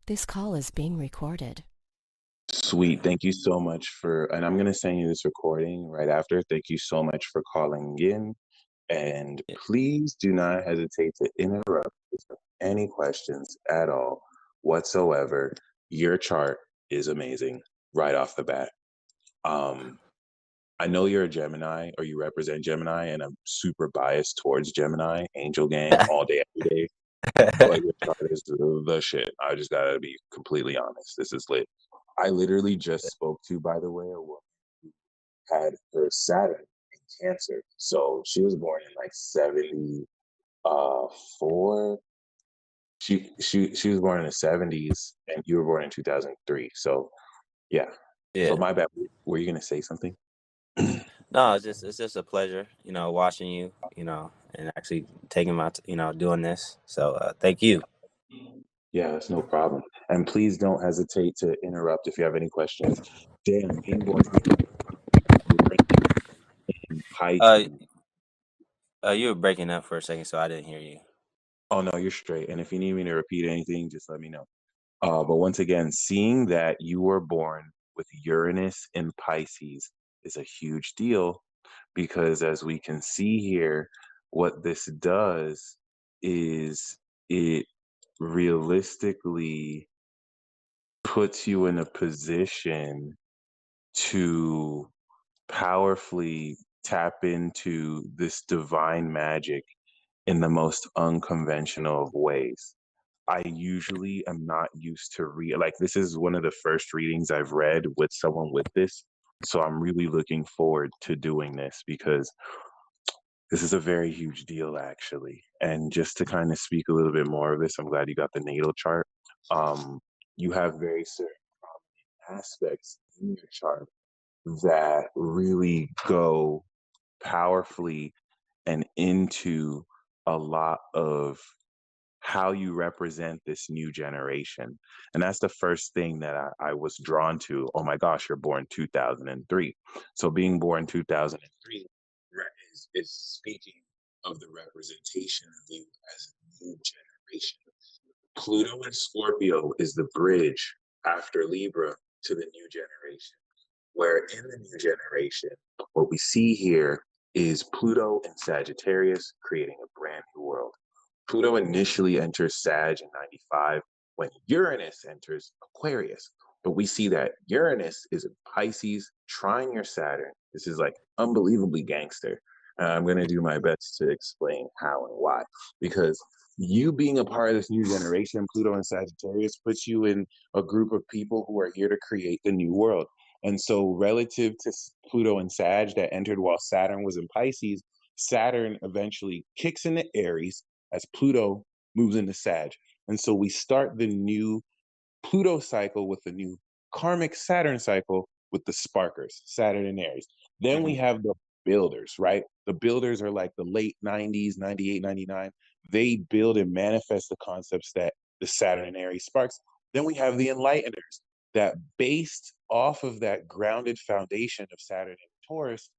This call is being recorded. Sweet. Thank you so much and I'm going to send you this recording right after. Thank you so much for calling in. And Yeah. please do not hesitate to interrupt if you have any questions at all whatsoever. Your chart is amazing right off the bat. Um, I know you're a Gemini or you represent Gemini, and I'm super biased towards Gemini, Angel Gang, all day, every day. But your chart is the shit. I just gotta be completely honest. This is lit. I literally just spoke to, by the way, a woman who had her Saturn in Cancer. So she was born in like 74. She was born in the 70s and you were born in 2003. So yeah. So Yeah. my bad. Were you gonna say something? No, it's just a pleasure, watching you, and actually taking doing this. So thank you. Yeah, that's no problem. And please don't hesitate to interrupt if you have any questions. Damn, being born in Uh, Pisces. you were breaking up for a second, so I didn't hear you. Oh no, you're straight. And if you need me to repeat anything, just let me know. But once again, seeing that you were born with Uranus in Pisces is a huge deal because as we can see here, what this does is it realistically puts you in a position to powerfully tap into this divine magic in the most unconventional of ways. I usually am not used to read, like, this is one of the first readings I've read with someone with this. So I'm really looking forward to doing this because this is a very huge deal, actually. And just to kind of speak a little bit more of this, I'm glad you got the natal chart. Um, you have very certain aspects in your chart that really go powerfully and into a lot of how you represent this new generation. And that's the first thing that I was drawn to. Oh my gosh, you're born 2003. So being born 2003 is speaking of the representation of you as a new generation. Pluto and Scorpio is the bridge after Libra to the new generation, where in the new generation, what we see here is Pluto and Sagittarius creating a brand new world. Pluto initially enters Sag in 95 when Uranus enters Aquarius. But we see that Uranus is in Pisces, trying your Saturn. This is like unbelievably gangster. I'm going to do my best to explain how and why. Because you being a part of this new generation, Pluto and Sagittarius, puts you in a group of people who are here to create the new world. And so, relative to Pluto and Sag that entered while Saturn was in Pisces, Saturn eventually kicks into Aries as Pluto moves into Sag. And so we start the new Pluto cycle with the new karmic Saturn cycle with the sparkers, Saturn and Aries. Then we Hmm. have the builders, right? The builders are like the late 90s, 98, 99. They build and manifest the concepts that the Saturn and Aries sparks. Then we have the enlighteners that, based off of that grounded foundation of Saturn and Taurus,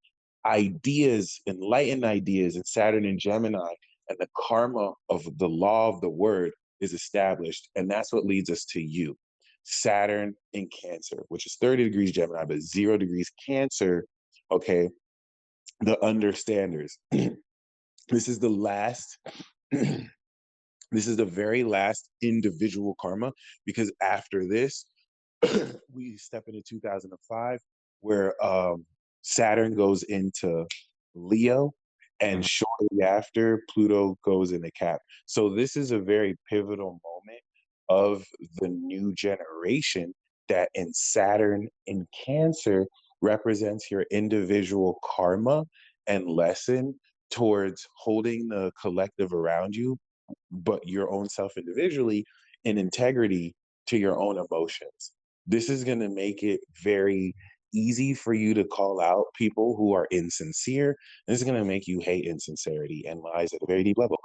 ideas, enlightened ideas in Saturn and Gemini, and the karma of the law of the word is established. And that's what leads us to you. Saturn in Cancer, which is 30 degrees Gemini, but 0 degrees Cancer. Okay. The understanders. This is the last, this is the very last individual karma because after this, we step into 2005 where Saturn goes into Leo and Hmm. shortly after Pluto goes into Cap. So this is a very pivotal moment of the new generation that in Saturn in Cancer represents your individual karma and lesson towards holding the collective around you, but your own self individually in integrity to your own emotions. This is going to make it very easy for you to call out people who are insincere. This is going to make you hate insincerity and lies at a very deep level.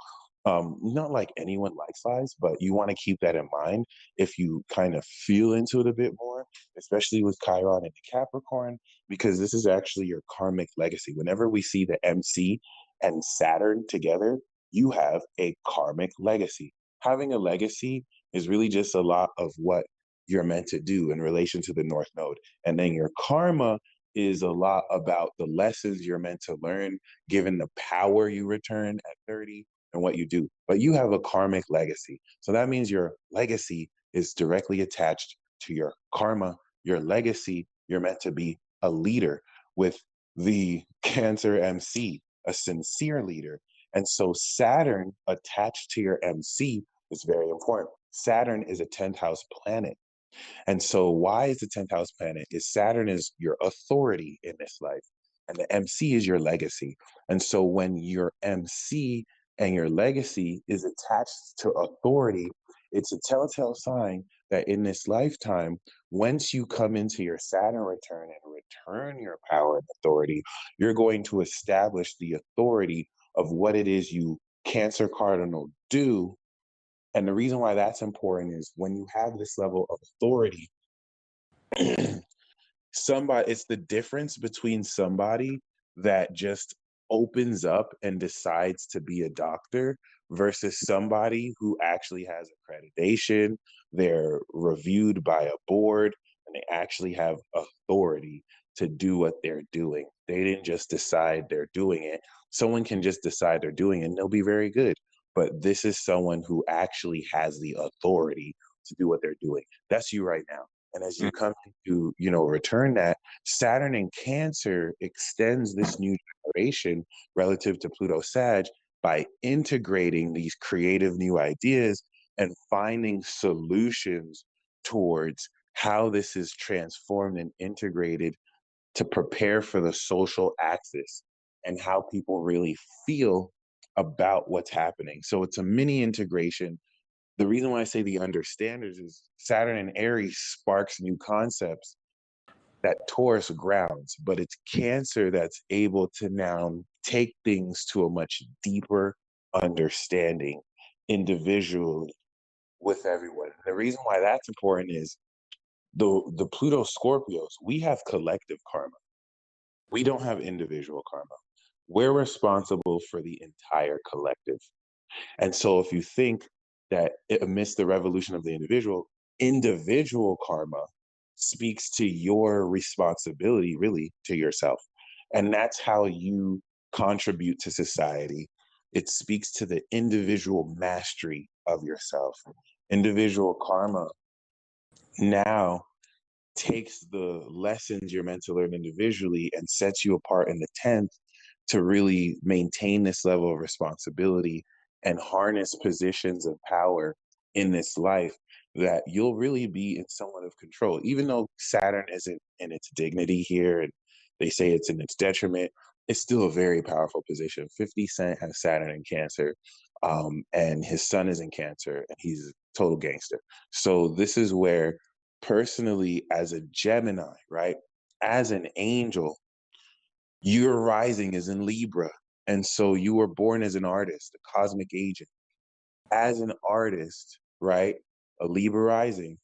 Not like anyone likes lies, but you want to keep that in mind if you kind of feel into it a bit more, especially with Chiron and the Capricorn, because this is actually your karmic legacy. Whenever we see the MC and Saturn together, you have a karmic legacy. Having a legacy is really just a lot of what you're meant to do in relation to the North Node. And then your karma is a lot about the lessons you're meant to learn, given the power you return at 30 and what you do. But you have a karmic legacy. So that means your legacy is directly attached to your karma, your legacy. You're meant to be a leader with the Cancer MC, a sincere leader. And so Saturn attached to your MC is very important. Saturn is a 10th house planet. And so why is the 10th house planet? Is Saturn is your authority in this life, and the MC is your legacy. And so when your MC and your legacy is attached to authority, it's a telltale sign that in this lifetime, once you come into your Saturn return and return your power and authority, you're going to establish the authority of what it is you Cancer Cardinal do. And the reason why that's important is when you have this level of authority, it's the difference between somebody that just opens up and decides to be a doctor versus somebody who actually has accreditation, they're reviewed by a board, and they actually have authority to do what they're doing. They didn't just decide they're doing it. Someone can just decide they're doing it and they'll be very good. But this is someone who actually has the authority to do what they're doing. That's you right now. And as you come to, return that, Saturn in Cancer extends this new generation relative to Pluto Sag by integrating these creative new ideas and finding solutions towards how this is transformed and integrated to prepare for the social axis and how people really feel about what's happening. So it's a mini integration. The reason why I say the understanders is Saturn and Aries sparks new concepts that Taurus grounds, but it's Cancer that's able to now take things to a much deeper understanding individually with everyone. The reason why that's important is the Pluto Scorpios, we have collective karma. We don't have individual karma. We're responsible for the entire collective. And so if you think that amidst the revolution of the individual karma speaks to your responsibility, really, to yourself. And that's how you contribute to society. It speaks to the individual mastery of yourself. Individual karma now takes the lessons you're meant to learn individually and sets you apart in the 10th to really maintain this level of responsibility and harness positions of power in this life that you'll really be in somewhat of control. Even though Saturn isn't in its dignity here and they say it's in its detriment, it's still a very powerful position. 50 Cent has Saturn in Cancer, and his son is in Cancer, and he's a total gangster. So this is where personally, as a Gemini, right, as an angel, your rising is in Libra. And so you were born as an artist, a cosmic agent. As an artist, right, a Libra rising,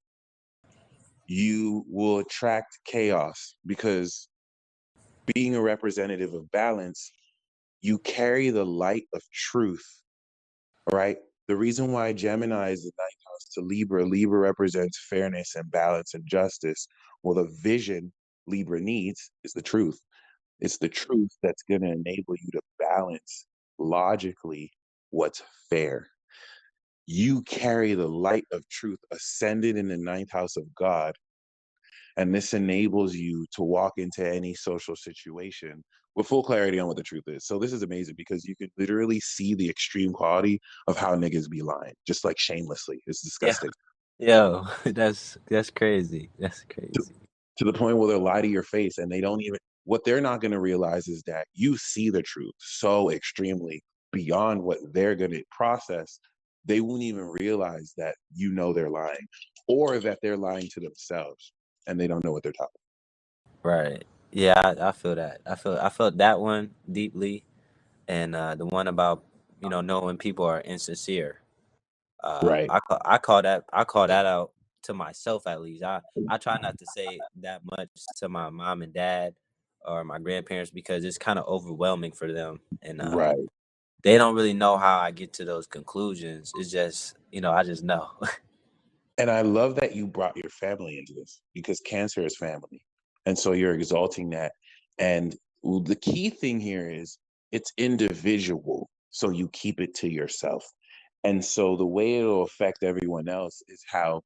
you will attract chaos because being a representative of balance, you carry the light of truth, right? The reason why Gemini is the ninth house to Libra, Libra represents fairness and balance and justice. Well, the vision Libra needs is the truth. It's the truth that's going to enable you to balance logically what's fair. You carry the light of truth ascended in the ninth house of God, and this enables you to walk into any social situation with full clarity on what the truth is. So this is amazing because you can literally see the extreme quality of how niggas be lying, just like shamelessly. It's disgusting. Yo, that's crazy. That's crazy. To the point where they'll lie to your face and they don't even, what they're not going to realize is that you see the truth so extremely beyond what they're going to process. They won't even realize that they're lying or that they're lying to themselves and they don't know what they're talking Right. Yeah, I feel that. I felt that one deeply, and the one about knowing people are insincere. about. Right. I call that out to myself at least. I try not to say that much to my mom and dad or my grandparents because it's kind of overwhelming for them, and Right. they don't really know how I get to those conclusions. It's just I just know. And I love that you brought your family into this because Cancer is family. And so you're exalting that. And the key thing here is it's individual. So you keep it to yourself. And so the way it'll affect everyone else is how,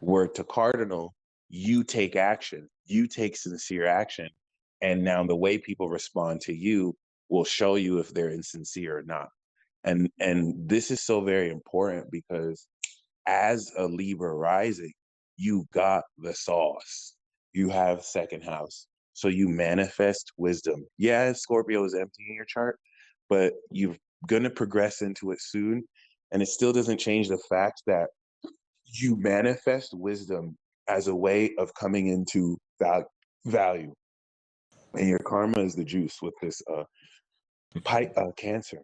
word to Cardinal, you take action, you take sincere action. And now the way people respond to you will show you if they're insincere or not. And this is so very important because as a Libra rising, you got the sauce. You have second house. So you manifest wisdom. Yeah, Scorpio is empty in your chart, but you're going to progress into it soon. And it still doesn't change the fact that you manifest wisdom as a way of coming into value. And your karma is the juice with this Cancer.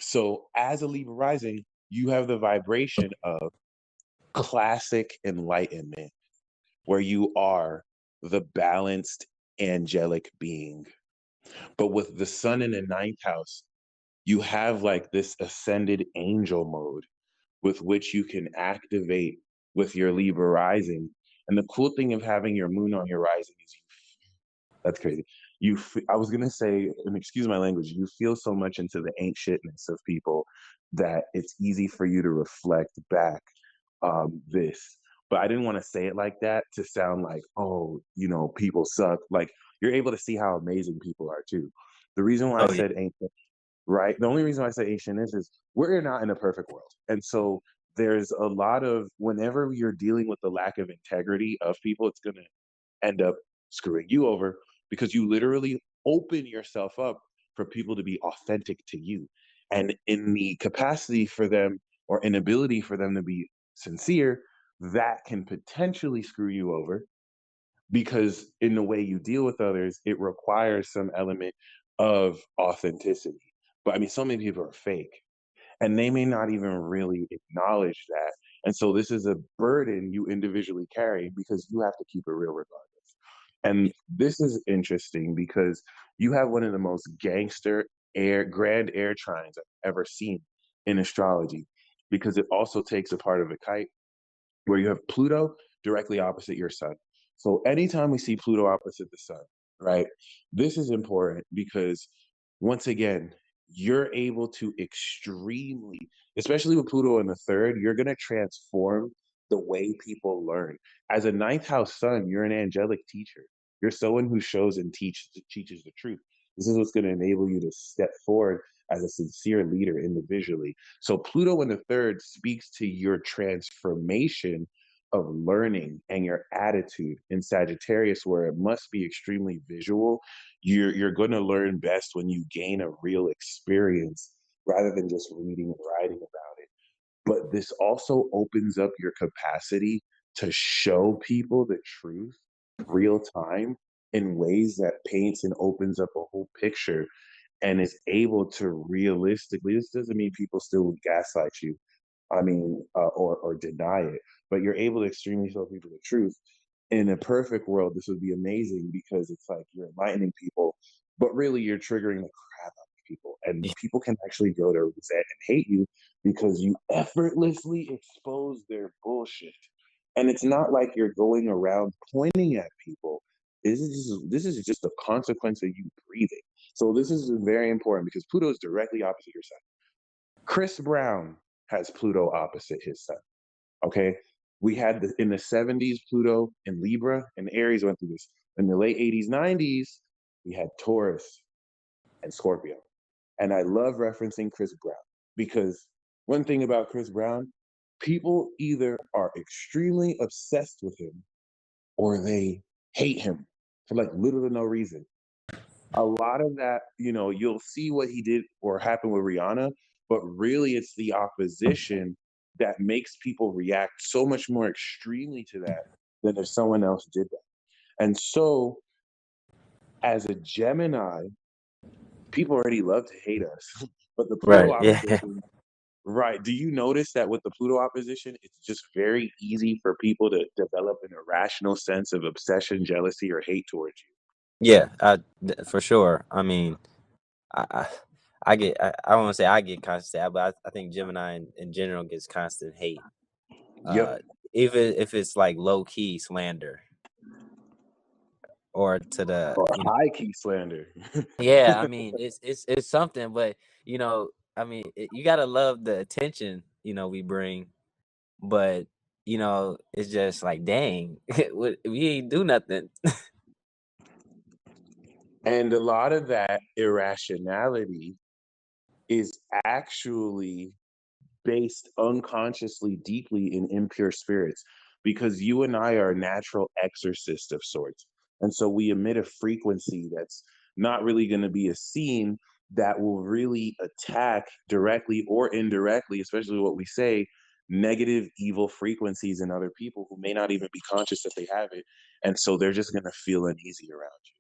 So as a Libra rising, you have the vibration of classic enlightenment, where you are the balanced angelic being. But with the sun in the ninth house, you have like this ascended angel mode with which you can activate with your Libra rising. And the cool thing of having your moon on your rising is that's crazy. I was gonna say, and excuse my language, you feel so much into the ancientness of people that it's easy for you to reflect back this. But I didn't want to say it like that to sound like, oh, people suck. Like you're able to see how amazing people are too. The reason why I Oh yeah. said ancient, right? The only reason why I say ancient is we're not in a perfect world. And so there's a lot of whenever you're dealing with the lack of integrity of people, it's gonna end up screwing you over because you literally open yourself up for people to be authentic to you. And in the capacity for them or inability for them to be sincere, that can potentially screw you over because in the way you deal with others, it requires some element of authenticity. But I mean, so many people are fake and they may not even really acknowledge that. And so this is a burden you individually carry because you have to keep it real regardless. And this is interesting because you have one of the most gangster grand air trines I've ever seen in astrology because it also takes a part of a kite where you have Pluto directly opposite your sun. So anytime we see Pluto opposite the sun, right, this is important because once again, you're able to extremely, especially with Pluto in the third, you're going to transform the way people learn. As a ninth house sun, you're an angelic teacher. You're someone who shows and teaches the truth. This is what's going to enable you to step forward as a sincere leader individually. So Pluto in the third speaks to your transformation of learning and your attitude in Sagittarius, where it must be extremely visual. You're going to learn best when you gain a real experience rather than just reading and writing about it. But this also opens up your capacity to show people the truth real time in ways that paints and opens up a whole picture and is able to realistically, this doesn't mean people still would gaslight you, I mean, or deny it, but you're able to extremely show people the truth. In a perfect world, this would be amazing because it's like you're enlightening people, but really you're triggering the crap out of people. And people can actually go to resent and hate you because you effortlessly expose their bullshit. And it's not like you're going around pointing at people. This is just a consequence of you breathing. So this is very important because Pluto is directly opposite your sun. Chris Brown has Pluto opposite his sun. Okay. We had in the 70s Pluto in Libra, and Aries went through this. In the late 80s, 90s, we had Taurus and Scorpio. And I love referencing Chris Brown because one thing about Chris Brown, people either are extremely obsessed with him or they hate him for like little to no reason. A lot of that, you'll see what he did or happened with Rihanna, but really it's the opposition that makes people react so much more extremely to that than if someone else did that. And so, as a Gemini, people already love to hate us, but the Pluto Right. Yeah. opposition, right? Do you notice that with the Pluto opposition, it's just very easy for people to develop an irrational sense of obsession, jealousy, or hate towards you? Yeah. For sure. I mean, I I, I get. I want to say I get constant, but I think Gemini in general gets constant hate. Uh, Yep. even if it's like low key slander or to the, Or you know, high key slander. yeah, I mean, it's something, but I mean, you gotta love the attention, we bring, but it's just like, dang, we ain't do nothing. And a lot of that irrationality is actually based unconsciously deeply in impure spirits, because you and I are natural exorcists of sorts. And so we emit a frequency that's not really going to be a scene that will really attack directly or indirectly, especially what we say, negative, evil frequencies in other people who may not even be conscious that they have it. And so they're just going to feel uneasy around you.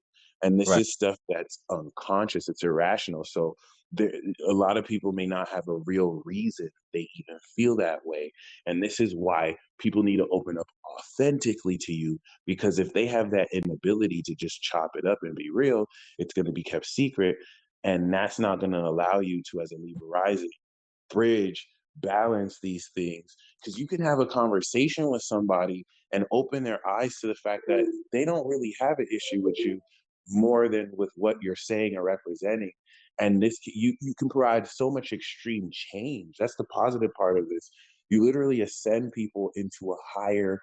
And this Right. is stuff that's unconscious, it's irrational. So there, a lot of people may not have a real reason they even feel that way. And this is why people need to open up authentically to you, because if they have that inability to just chop it up and be real, it's going to be kept secret. And that's not going to allow you to, as a Libra rising, bridge, balance these things. Because you can have a conversation with somebody and open their eyes to the fact that they don't really have an issue with you more than with what you're saying or representing. And this, you can provide so much extreme change. That's the positive part of this. You literally ascend people into a higher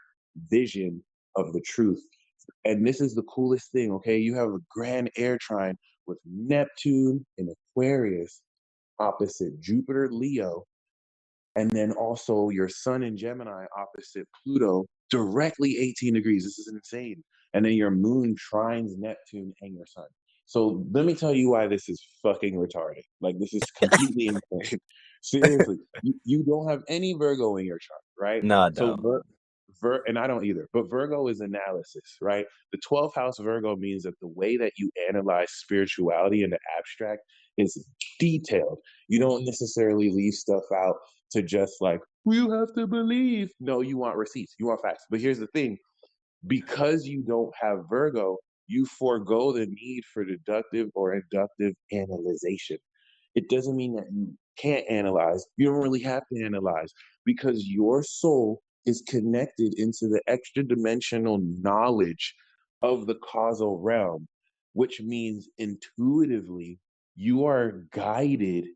vision of the truth. And this is the coolest thing, okay? You have a grand air trine with Neptune in Aquarius opposite Jupiter, Leo, and then also your sun in Gemini opposite Pluto, directly 18 degrees. This is insane. And then your moon trines Neptune and your sun. So let me tell you why this is fucking retarded. Like, this is completely insane. Seriously, you don't have any Virgo in your chart, right? No, I So don't. and I don't either, but Virgo is analysis, right? The 12th house Virgo means that the way that you analyze spirituality in the abstract is detailed. You don't necessarily leave stuff out to just like, you have to believe. No, you want receipts, you want facts. But here's the thing, because you don't have Virgo, you forego the need for deductive or inductive analyzation. It doesn't mean that you can't analyze. You don't really have to analyze, because your soul is connected into the extra dimensional knowledge of the causal realm, which means intuitively you are guided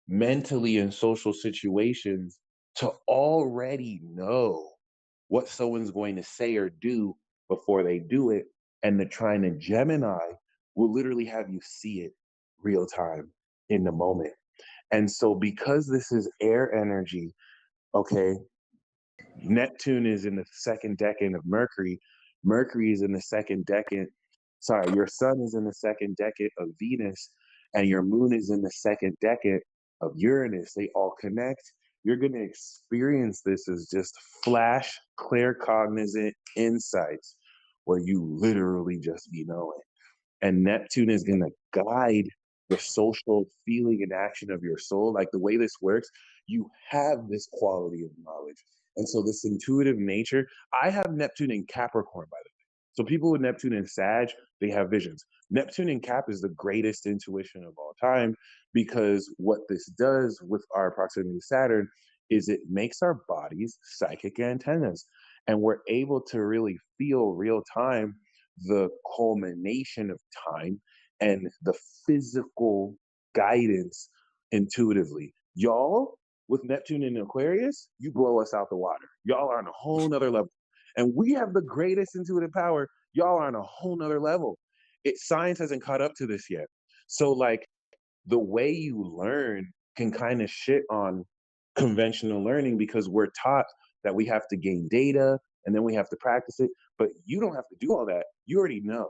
mentally in social situations to already know what someone's going to say or do before they do it. And the trine of Gemini will literally have you see it real time in the moment. And so, because this is air energy, okay, Neptune is in the second decan of Mercury. Mercury is in the second decan. Sorry, your sun is in the second decan of Venus, and your moon is in the second decan of Uranus. They all connect. You're going to experience this as just flash, claircognizant insights where you literally just be knowing. And Neptune is going to guide the social feeling and action of your soul. Like, the way this works, you have this quality of knowledge. And so this intuitive nature, I have Neptune in Capricorn, by the way. So people with Neptune in Sag, they have visions. Neptune in Cap is the greatest intuition of all time, because what this does with our proximity to Saturn is it makes our bodies psychic antennas. And we're able to really feel real time the culmination of time and the physical guidance intuitively. Y'all with Neptune and Aquarius, you blow us out the water. Y'all are on a whole nother level. And we have the greatest intuitive power. Y'all are on a whole nother level. Science hasn't caught up to this yet. So, like, the way you learn can kind of shit on conventional learning, because we're taught that we have to gain data and then we have to practice it. But you don't have to do all that. You already know.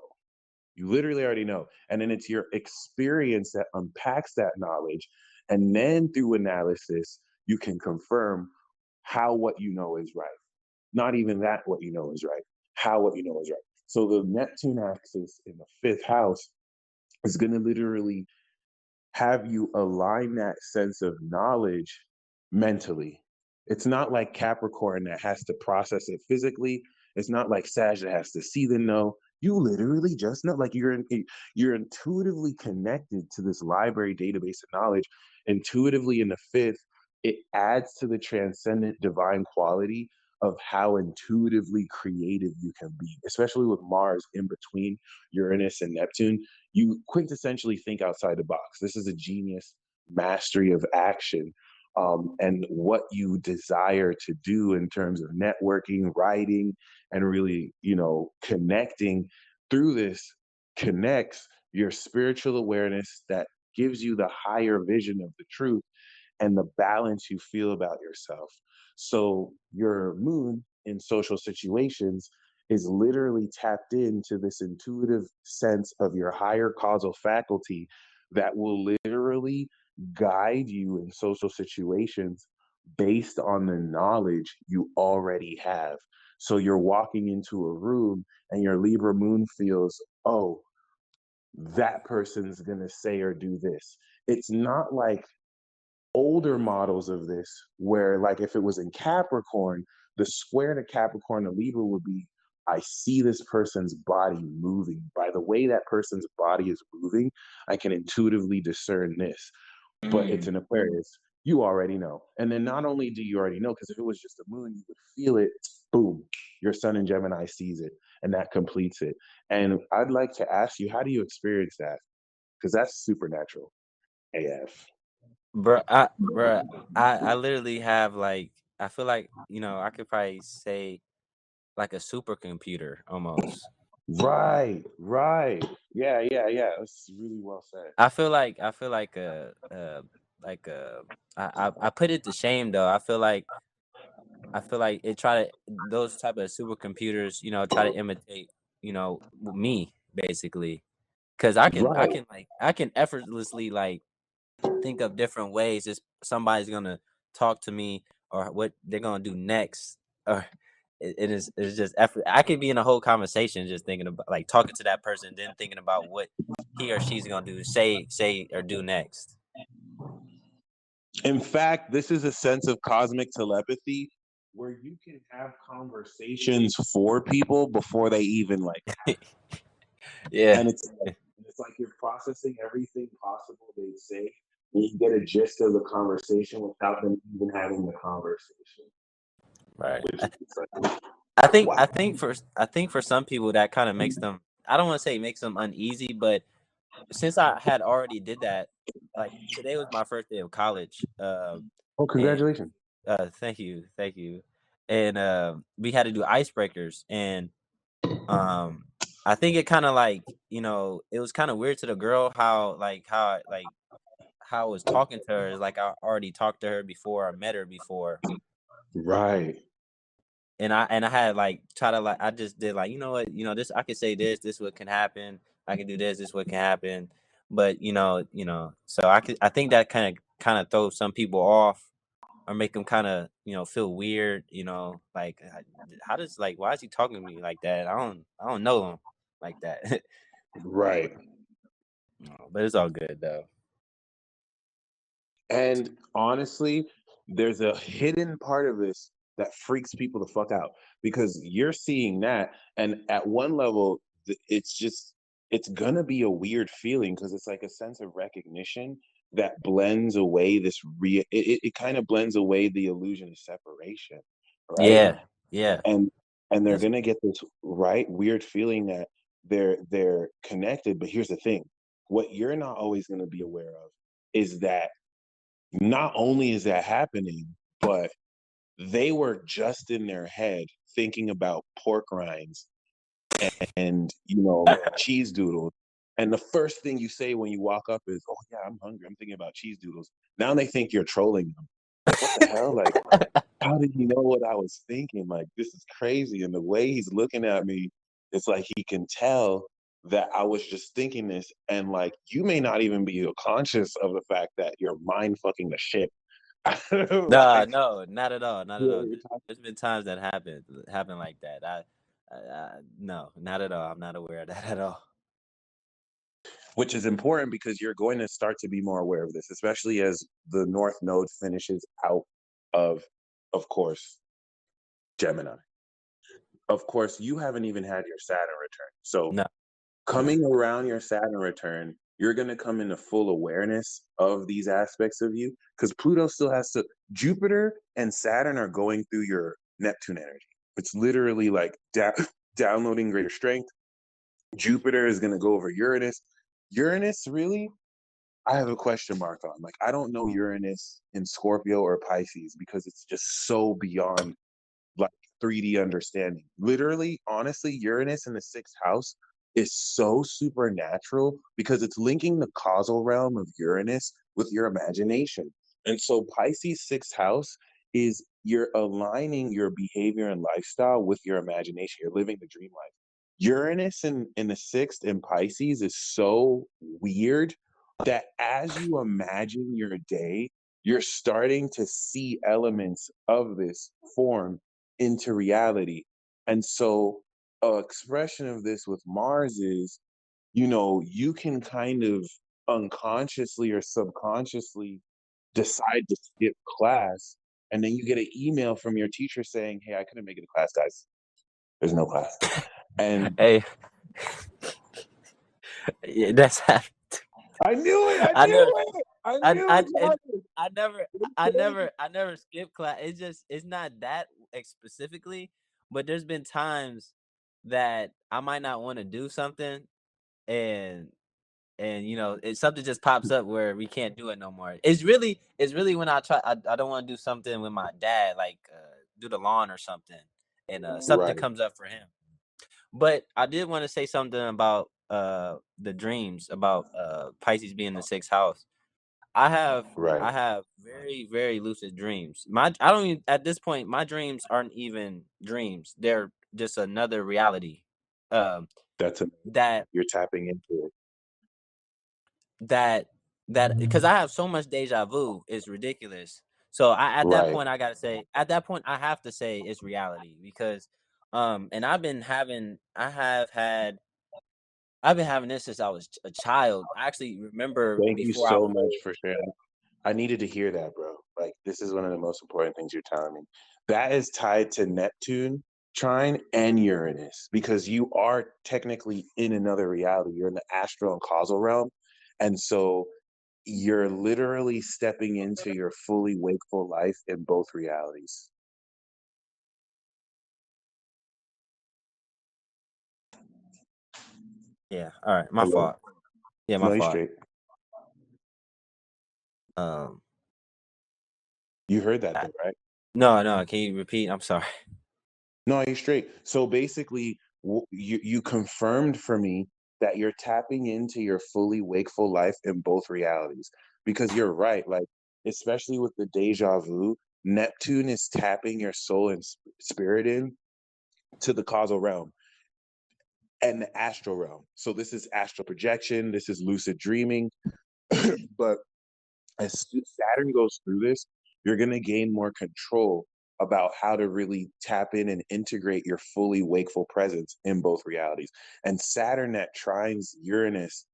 You literally already know. And then it's your experience that unpacks that knowledge. And then through analysis, you can confirm how what you know is right. Not even that what you know is right, how what you know is right. So the Neptune axis in the fifth house is going to literally have you align that sense of knowledge mentally. It's not like Capricorn that has to process it physically. It's not like Sag that has to see the know. You literally just know, like, you're intuitively connected to this library database of knowledge. Intuitively in the fifth, it adds to the transcendent divine quality of how intuitively creative you can be, especially with Mars in between Uranus and Neptune. You quintessentially think outside the box. This is a genius mastery of action, and what you desire to do in terms of networking, writing, and really, connecting through this connects your spiritual awareness that gives you the higher vision of the truth and the balance you feel about yourself. So your moon in social situations is literally tapped into this intuitive sense of your higher causal faculty that will literally guide you in social situations based on the knowledge you already have. So you're walking into a room and your Libra moon feels, oh, that person's going to say or do this. It's not like older models of this where, like, if it was in Capricorn, the square to Capricorn to Libra would be, I see this person's body moving. By the way that person's body is moving, I can intuitively discern this. But it's an Aquarius, you already know. And then not only do you already know, because if it was just a moon, you would feel it, boom, your sun in Gemini sees it, and that completes it. And I'd like to ask you, how do you experience that? Because that's supernatural AF. Bruh, I literally have like, I feel like, I could probably say like a supercomputer almost. Right, right. Yeah, yeah, yeah. That's really well said. I feel like I put it to shame though. I feel like it try to, those type of supercomputers, try to imitate, me basically. Cause Right. I can effortlessly like think of different ways this somebody's gonna talk to me or what they're gonna do next. Or it's just effort. I could be in a whole conversation just thinking about like talking to that person, then thinking about what he or she's gonna do, say or do next. In fact, this is a sense of cosmic telepathy where you can have conversations for people before they even like, Yeah. and it's like you're processing everything possible they'd say, and you get a gist of the conversation without them even having the conversation, Right. which is like, I think wow. I think for I think for some people that kind of makes them, I don't want to say makes them uneasy, but since I had already did that, like today was my first day of college, Oh, and congratulations. thank you, and we had to do icebreakers, and um, I think it kind of like, it was kind of weird to the girl how I was talking to her is like I already talked to her before, I met her before, Right. and I had like try to like I just did like, you know what, this I could say this what can happen, I can do this what can happen, but so I think that kind of throws some people off or make them kind of feel weird, like how does like why is he talking to me like that? I don't know him like that. Right. No, but it's all good though. And honestly, there's a hidden part of this that freaks people the fuck out because you're seeing that, and at one level, it's gonna be a weird feeling because it's like a sense of recognition that blends away this real. It kind of blends away the illusion of separation, right? Yeah, yeah, And they're that's gonna get this right weird feeling that they're connected. But here's the thing: what you're not always gonna be aware of is that not only is that happening, but they were just in their head thinking about pork rinds and cheese doodles. And the first thing you say when you walk up is, "Oh yeah, I'm hungry. I'm thinking about cheese doodles." Now they think you're trolling them. Like, what the hell? Like, how did you know what I was thinking? Like, this is crazy. And the way he's looking at me, it's like he can tell that I was just thinking this. And like, you may not even be conscious of the fact that you're mind fucking the shit. no, Like, no, not at all, not at all. you're talking, There's been times that happen like that. No, not at all. I'm not aware of that at all. which is important because you're going to start to be more aware of this, especially as the North Node finishes out of, of course, Gemini. Of course, you haven't even had your Saturn return. So No. coming around your Saturn return, you're going to come into full awareness of these aspects of you because Pluto still has to, Jupiter and Saturn are going through your Neptune energy. It's literally like downloading greater strength. Jupiter is going to go over Uranus. Uranus, really, I have a question mark on. Like, I don't know Uranus in Scorpio or Pisces because it's just so beyond like 3D understanding. Literally, honestly, Uranus in the sixth house is so supernatural because it's linking the causal realm of Uranus with your imagination. And so Pisces sixth house is you're aligning your behavior and lifestyle with your imagination. You're living the dream life. Uranus in the sixth in Pisces is so weird that as you imagine your day, you're starting to see elements of this form into reality. And so, a expression of this with Mars is, you can kind of unconsciously or subconsciously decide to skip class. And then you get an email from your teacher saying, "Hey, I couldn't make it to class, guys. There's no class." And Hey, yeah, that's I knew it. I I knew never, it. I I, knew I, it. it, Jonathan. I never, It's I crazy. never, I never skip class. It's not that specifically, but there's been times that I might not want to do something, and something just pops up where we can't do it no more. It's really when I don't want to do something with my dad, like do the lawn or something, and something Right, comes up for him. But I did want to say something about the dreams, about Pisces being the sixth house. I have right. I have very, very lucid dreams. I don't even, at this point, my dreams aren't even dreams. They're just another reality. Um That's a that You're tapping into it. that that because I have so much deja vu, it's ridiculous. So at that Right. point, I have to say it's reality, because and I've been having this since I was a child. I actually remember Thank you before I so was much for sharing. I needed to hear that, bro. Like, this is one of the most important things you're telling me. That is tied to Neptune, trine, and Uranus because you are technically in another reality. You're in the astral and causal realm. And so you're literally stepping into your fully wakeful life in both realities. yeah, all right, my Hello? fault. Yeah, my No, you fault. straight. Um You heard that I- though, right? no, can you repeat? I'm sorry. No, you're straight. So basically, you confirmed for me that you're tapping into your fully wakeful life in both realities. Because you're right, like especially with the deja vu, Neptune is tapping your soul and spirit in to the causal realm and the astral realm. So this is astral projection, this is lucid dreaming, but as Saturn goes through this, you're going to gain more control about how to really tap in and integrate your fully wakeful presence in both realities. And Saturn that trines Uranus,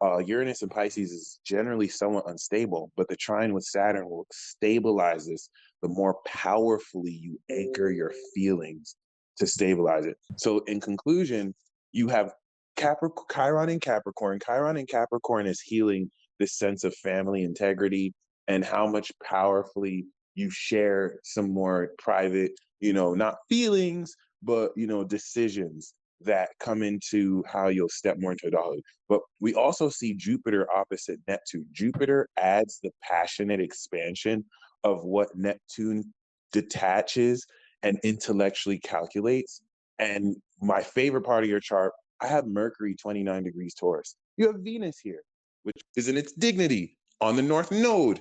Uranus and Pisces is generally somewhat unstable, but the trine with Saturn will stabilize this the more powerfully you anchor your feelings to stabilize it. So, in conclusion, you have Chiron in Capricorn. Chiron in Capricorn is healing this sense of family integrity and how much powerfully you share some more private, not feelings, but, decisions that come into how you'll step more into adulthood. But we also see Jupiter opposite Neptune. Jupiter adds the passionate expansion of what Neptune detaches and intellectually calculates. And my favorite part of your chart, I have Mercury 29 degrees Taurus. You have Venus here, which is in its dignity on the North Node,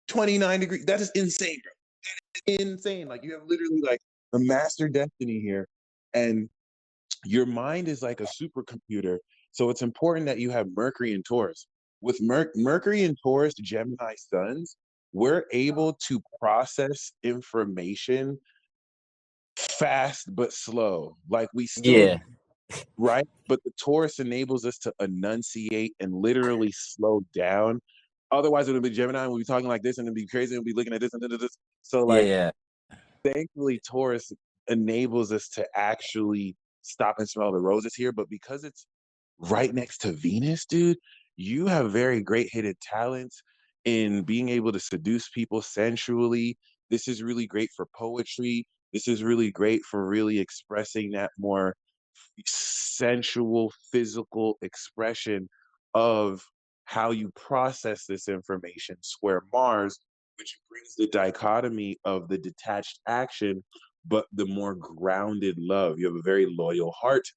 29 degrees. That is insane, bro. Insane. Like, you have literally like the master destiny here. And your mind is like a supercomputer. So it's important that you have Mercury and Taurus. With Mercury and Taurus, Gemini suns, we're able to process information fast but slow. Like, we still, Yeah, right? But the Taurus enables us to enunciate and literally slow down. Otherwise, it would be Gemini, and we'll be talking like this, and it'd be crazy, and we'll be looking at this and this. So, like, yeah, thankfully, Taurus enables us to actually stop and smell the roses here. But because it's right next to Venus, dude, you have very great hidden talents in being able to seduce people sensually. This is really great for poetry. This is really great for really expressing that more sensual, physical expression of how you process this information. Square Mars, which brings the dichotomy of the detached action, but the more grounded love. You have a very loyal heart.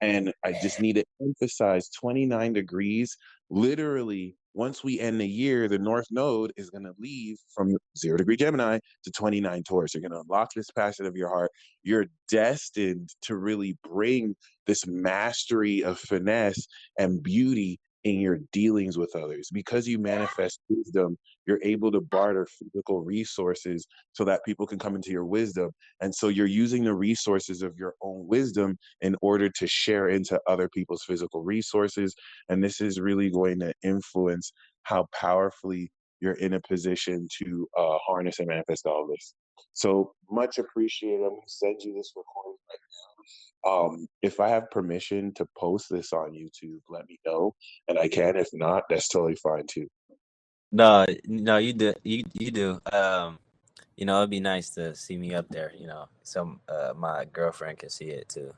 And I just need to emphasize 29 degrees. Literally, once we end the year, the North Node is going to leave from 0 degree Gemini to 29 Taurus. You're going to unlock this passion of your heart. You're destined to really bring this mastery of finesse and beauty in your dealings with others. Because you manifest wisdom, you're able to barter physical resources so that people can come into your wisdom. And so you're using the resources of your own wisdom in order to share into other people's physical resources. And this is really going to influence how powerfully you're in a position to harness and manifest all of this. So much appreciated. I'm going to send you this recording right now. If I have permission to post this on YouTube, let me know, and I can. If not, that's totally fine too. No, you do. You do. It'd be nice to see me up there. So my girlfriend can see it too.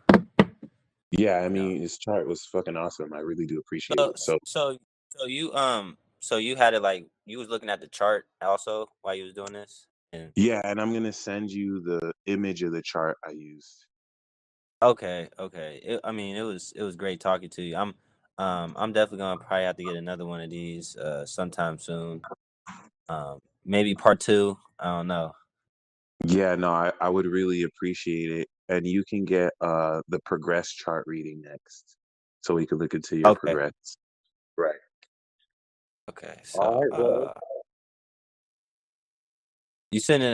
Yeah, I mean, this chart was fucking awesome. I really do appreciate it. So So you had it like you was looking at the chart also while you was doing this. yeah, and I'm gonna send you the image of the chart I used. Okay. It was great talking to you. I'm definitely gonna probably have to get another one of these sometime soon. Maybe part 2. I don't know. Yeah, no, I would really appreciate it. And you can get the progress chart reading next. So we can look into your Okay. progress. Right. Okay. All So right, bro. you sending